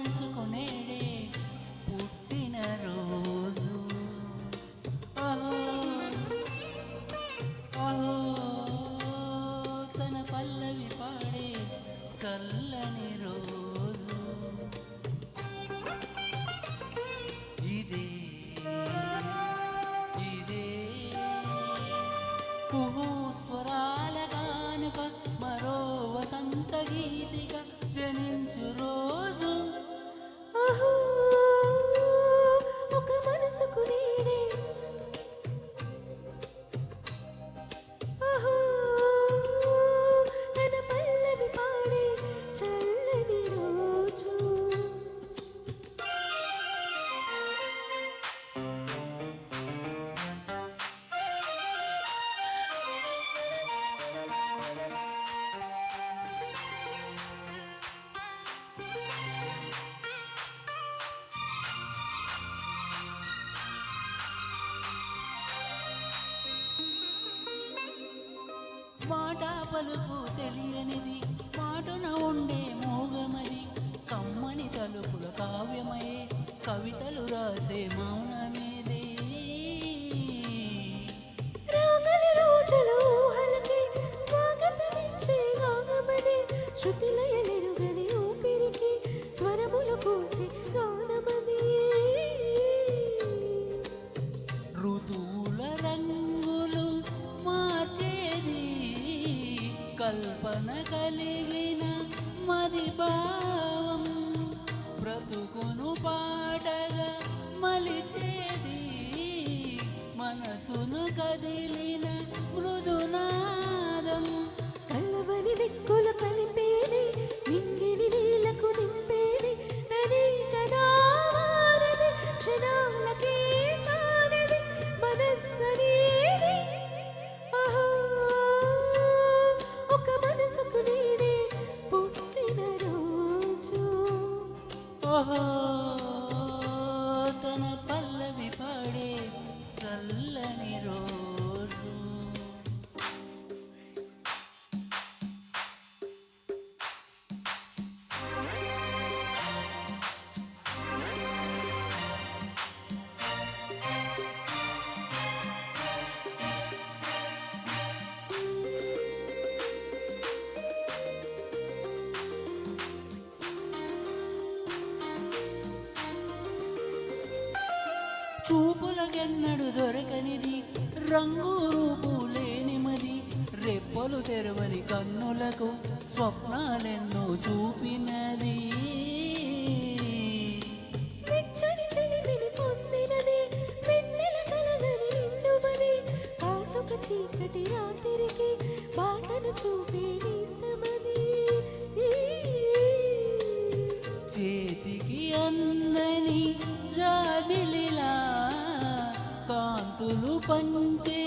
మనసుకు నేడే పుట్టిన రోజు. అహో అహో తన పల్లవి పాడే చల్లని రోజు. ఇదే ఇదే కుహూ స్వరాల గానుక మరో వసంత గీతిగా జనించు రోజు. అహో ఒక మనసుకు నేడే అహో తన పల్లవి పాడే చల్లని రోజు. మాట పలుకు తెలియనిది మాటున ఉండే మోగమది. కమ్మని తలుపుల కావ్యమయే కవితలు రాసే మౌనమేదే. రాగలి రోజులు ఊహలకి స్వాగతమిచ్చే గానమది. శృతిలయలెరుగని ఊపిరికి స్వరములు కూర్చి గానమది. ఋతువుల రంగులు మార్చేది కల్పన కలిగిన మది భావం. బ్రతుకును పాటగా మలిచేది మనసును కదిలిన మృదునాదం. కలవని దిక్కుల కలిపేది నింగిని నీలకు నింపేది. నది కదా వారది క్షణాలకే సారది మనస్సనేది. అహో ఒక మనసుకు నేడే పుట్టిన రోజు. ఓహో తన పల్లవి పాడే చల్లని రోజు. చూపులకెన్నడు దొరకనిది రంగు రూపు లేనిమది. రెప్పలు తెరవని కన్నులకు స్వప్నాలెన్నో చూపినది. వెచ్చని చెలిమిని పొందినది వెన్నెల కలగని నిండుమది. కాటుక చీకటి రాత్రికి బాటను చూపే నేస్తమది. చేతికి అందని జాబిలిలా కాంతులు పంచే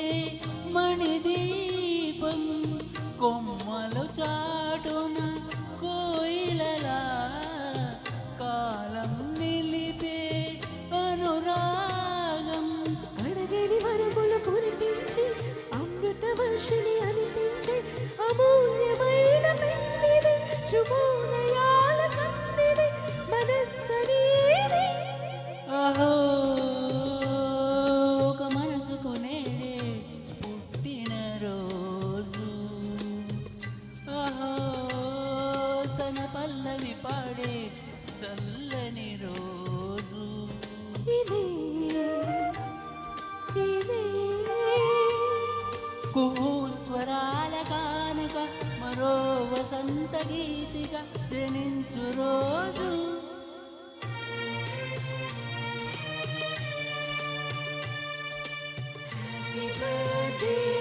మణిదీపం. కొమ్మలు చాటున కోయిలలా కాలం నిలిపే అనురాగం. అడగని వరములు కురిపించి అమృత వర్షిని అనిపించే అమూల్యమైన పెన్నిది. శుభోదయాల సంధిది మనస్సనేది. అహో ఒక మనసుకు నేడే పుట్టిన రోజు. అహో తన పల్లవి పాడే చల్లని రోజు. ఇదే ఇదే కుహూ స్వరాల కానుక మరో వసంత గీతిగా జనించు రోజు. Happy birthday